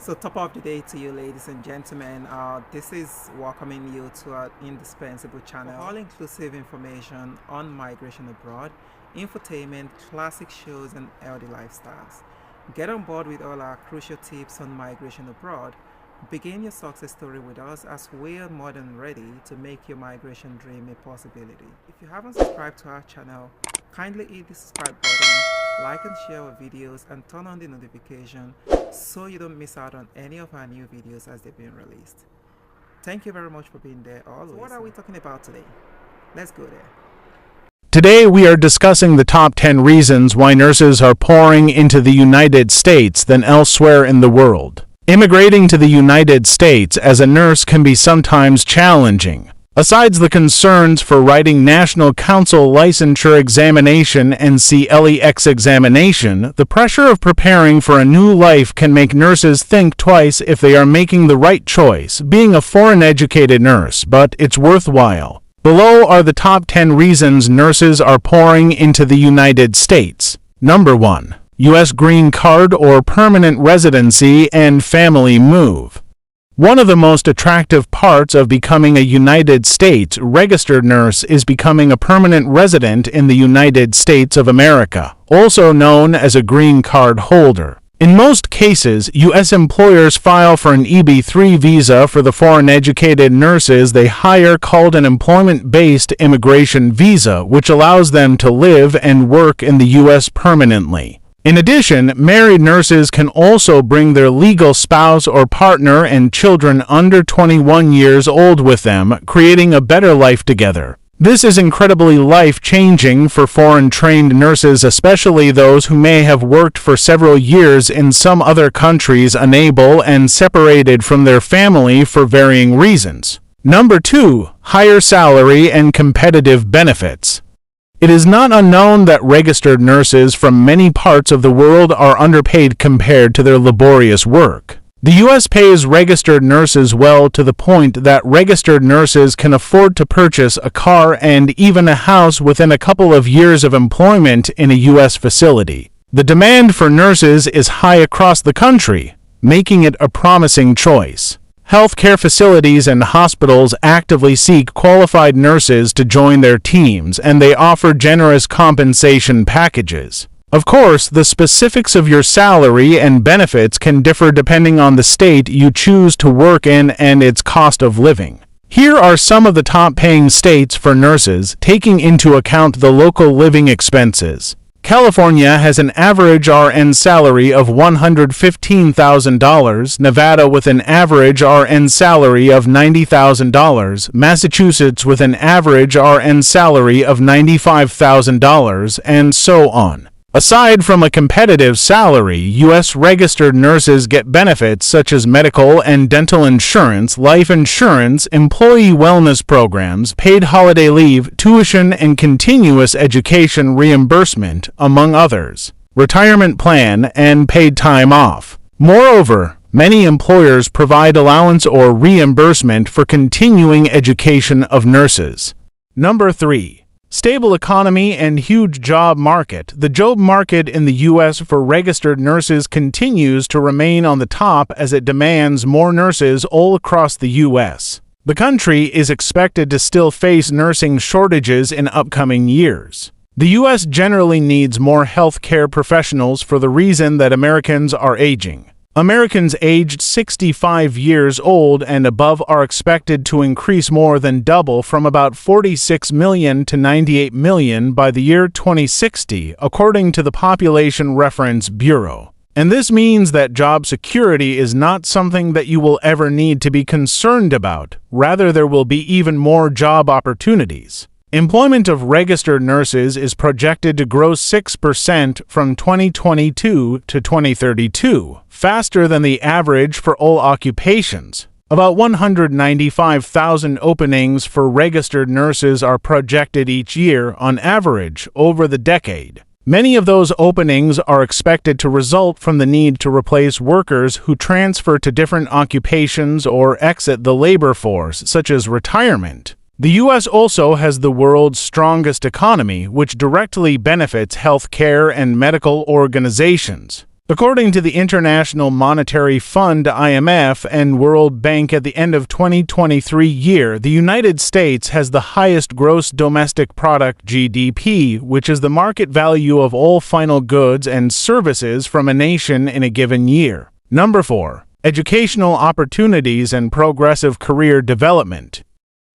So top of the day to you, ladies and gentlemen. This is welcoming you to our indispensable channel for all-inclusive information on migration abroad, infotainment, classic shows, and healthy lifestyles. Get on board with all our crucial tips on migration abroad. Begin your success story with us, as we are more than ready to make your migration dream a possibility. If you haven't subscribed to our channel, kindly hit the subscribe button, like and share our videos, and turn on the notification so you don't miss out on any of our new videos as they're being released. Thank you very much for being there always. So what are we talking about today? Let's go there. Today we are discussing the top 10 reasons why nurses are pouring into the United States than elsewhere in the world. Immigrating to the United States as a nurse can be sometimes challenging. Aside the concerns for writing National Council Licensure Examination and NCLEX examination, the pressure of preparing for a new life can make nurses think twice if they are making the right choice, being a foreign-educated nurse, but it's worthwhile. Below are the top 10 reasons nurses are pouring into the United States. Number 1. U.S. green card or permanent residency and family move. One of the most attractive parts of becoming a United States registered nurse is becoming a permanent resident in the United States of America, also known as a green card holder. In most cases, U.S. employers file for an EB-3 visa for the foreign-educated nurses they hire, called an employment-based immigration visa, which allows them to live and work in the U.S. permanently. In addition, married nurses can also bring their legal spouse or partner and children under 21 years old with them, creating a better life together. This is incredibly life-changing for foreign-trained nurses, especially those who may have worked for several years in some other countries, unable and separated from their family for varying reasons. Number 2. Higher salary and competitive benefits. It is not unknown that registered nurses from many parts of the world are underpaid compared to their laborious work. The U.S. pays registered nurses well, to the point that registered nurses can afford to purchase a car and even a house within a couple of years of employment in a U.S. facility. The demand for nurses is high across the country, making it a promising choice. Healthcare facilities and hospitals actively seek qualified nurses to join their teams, and they offer generous compensation packages. Of course, the specifics of your salary and benefits can differ depending on the state you choose to work in and its cost of living. Here are some of the top-paying states for nurses, taking into account the local living expenses. California has an average RN salary of $115,000, Nevada with an average RN salary of $90,000, Massachusetts with an average RN salary of $95,000, and so on. Aside from a competitive salary, U.S. registered nurses get benefits such as medical and dental insurance, life insurance, employee wellness programs, paid holiday leave, tuition and continuous education reimbursement, among others, retirement plan, and paid time off. Moreover, many employers provide allowance or reimbursement for continuing education of nurses. Number 3. Stable economy and huge job market. The job market in the U.S. for registered nurses continues to remain on the top as it demands more nurses all across the U.S. The country is expected to still face nursing shortages in upcoming years. The U.S. generally needs more healthcare professionals for the reason that Americans are aging. Americans aged 65 years old and above are expected to increase more than double, from about 46 million to 98 million by the year 2060, according to the Population Reference Bureau. And this means that job security is not something that you will ever need to be concerned about. Rather, there will be even more job opportunities. Employment of registered nurses is projected to grow 6% from 2022 to 2032, faster than the average for all occupations. About 195,000 openings for registered nurses are projected each year on average over the decade. Many of those openings are expected to result from the need to replace workers who transfer to different occupations or exit the labor force, such as retirement. The U.S. also has the world's strongest economy, which directly benefits healthcare and medical organizations. According to the International Monetary Fund (IMF) and World Bank, at the end of 2023 year, the United States has the highest gross domestic product (GDP), which is the market value of all final goods and services from a nation in a given year. Number 4. Educational opportunities and progressive career development.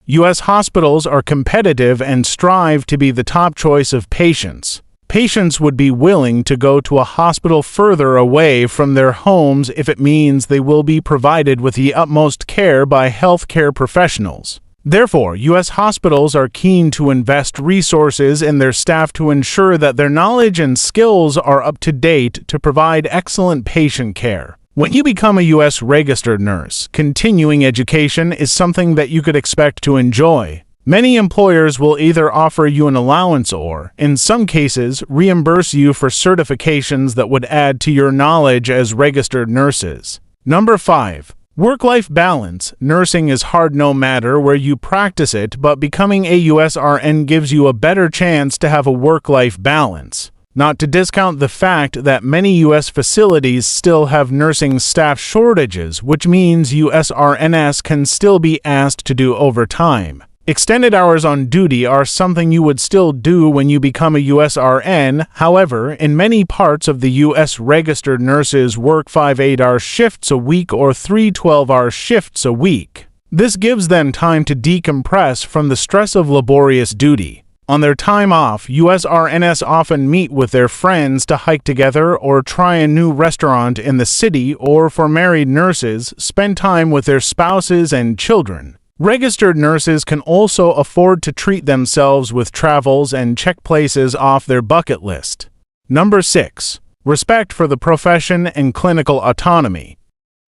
U.S. hospitals are competitive and strive to be the top choice of patients. Patients would be willing to go to a hospital further away from their homes if it means they will be provided with the utmost care by healthcare professionals. Therefore, U.S. hospitals are keen to invest resources in their staff to ensure that their knowledge and skills are up to date to provide excellent patient care. When you become a U.S. registered nurse, continuing education is something that you could expect to enjoy. Many employers will either offer you an allowance or, in some cases, reimburse you for certifications that would add to your knowledge as registered nurses. Number 5. Work-life balance. Nursing is hard no matter where you practice it, but becoming a USRN gives you a better chance to have a work-life balance. Not to discount the fact that many U.S. facilities still have nursing staff shortages, which means USRNs can still be asked to do overtime. Extended hours on duty are something you would still do when you become a USRN. However, in many parts of the U.S., registered nurses work 5 8-hour shifts a week or 3 12-hour shifts a week. This gives them time to decompress from the stress of laborious duty. On their time off, USRNs often meet with their friends to hike together or try a new restaurant in the city, or for married nurses, spend time with their spouses and children. Registered nurses can also afford to treat themselves with travels and check places off their bucket list. Number 6. Respect for the profession and clinical autonomy.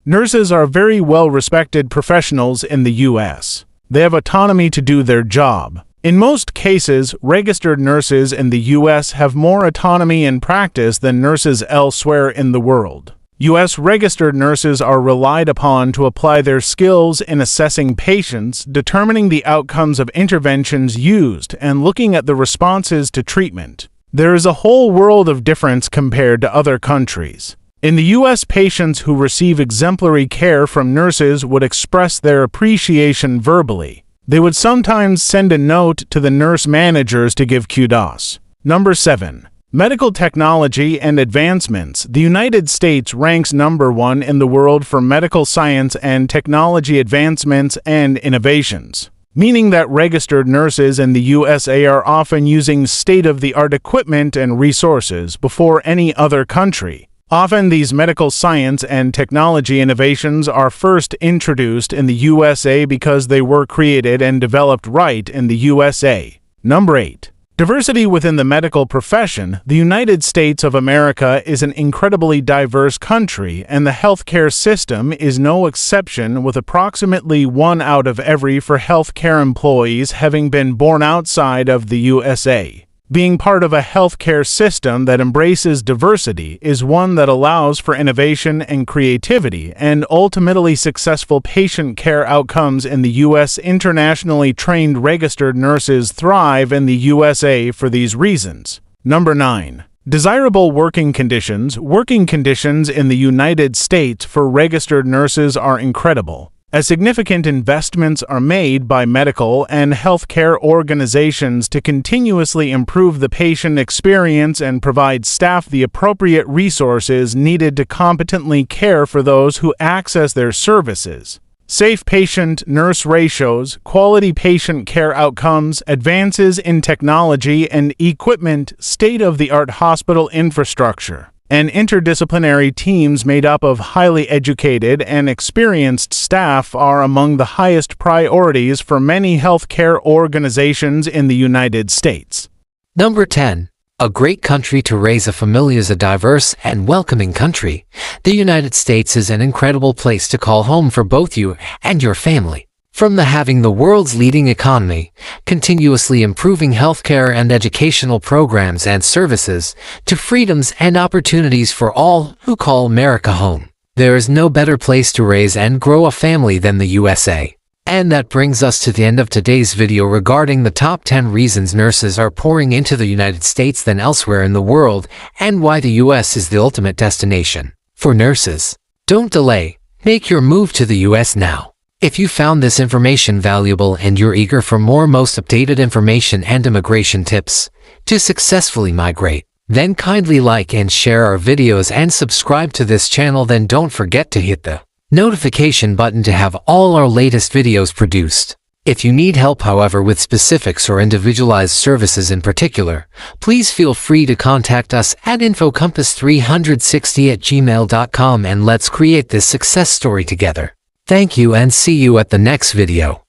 Nurses are very well-respected professionals in the U.S. They have autonomy to do their job. In most cases, registered nurses in the U.S. have more autonomy in practice than nurses elsewhere in the world. U.S. registered nurses are relied upon to apply their skills in assessing patients, determining the outcomes of interventions used, and looking at the responses to treatment. There is a whole world of difference compared to other countries. In the U.S., patients who receive exemplary care from nurses would express their appreciation verbally. They would sometimes send a note to the nurse managers to give kudos. Number 7. Medical technology and advancements. The United States ranks number 1 in the world for medical science and technology advancements and innovations, meaning that registered nurses in the USA are often using state-of-the-art equipment and resources before any other country. Often these medical science and technology innovations are first introduced in the USA because they were created and developed right in the USA. Number 8. Diversity within the medical profession. The United States of America is an incredibly diverse country, and the healthcare system is no exception, with approximately 1 out of every 4 healthcare employees having been born outside of the USA. Being part of a healthcare system that embraces diversity is one that allows for innovation and creativity and ultimately successful patient care outcomes in the U.S. Internationally trained registered nurses thrive in the USA for these reasons. Number 9. Desirable working conditions. Working conditions in the United States for registered nurses are incredible, as significant investments are made by medical and healthcare organizations to continuously improve the patient experience and provide staff the appropriate resources needed to competently care for those who access their services. Safe patient-nurse ratios, quality patient care outcomes, advances in technology and equipment, state-of-the-art hospital infrastructure, and interdisciplinary teams made up of highly educated and experienced staff are among the highest priorities for many healthcare organizations in the United States. Number 10. A great country to raise a family is a diverse and welcoming country. The United States is an incredible place to call home for both you and your family. From having the world's leading economy, continuously improving healthcare and educational programs and services, to freedoms and opportunities for all who call America home, there is no better place to raise and grow a family than the USA. And that brings us to the end of today's video regarding the top 10 reasons nurses are pouring into the United States than elsewhere in the world, and why the US is the ultimate destination for nurses. Don't delay. Make your move to the US now. If you found this information valuable and you're eager for more most updated information and immigration tips to successfully migrate, then kindly like and share our videos and subscribe to this channel. Then don't forget to hit the notification button to have all our latest videos produced. If you need help, however, with specifics or individualized services in particular, please feel free to contact us at infocompass360@gmail.com, and let's create this success story together. Thank you and see you at the next video.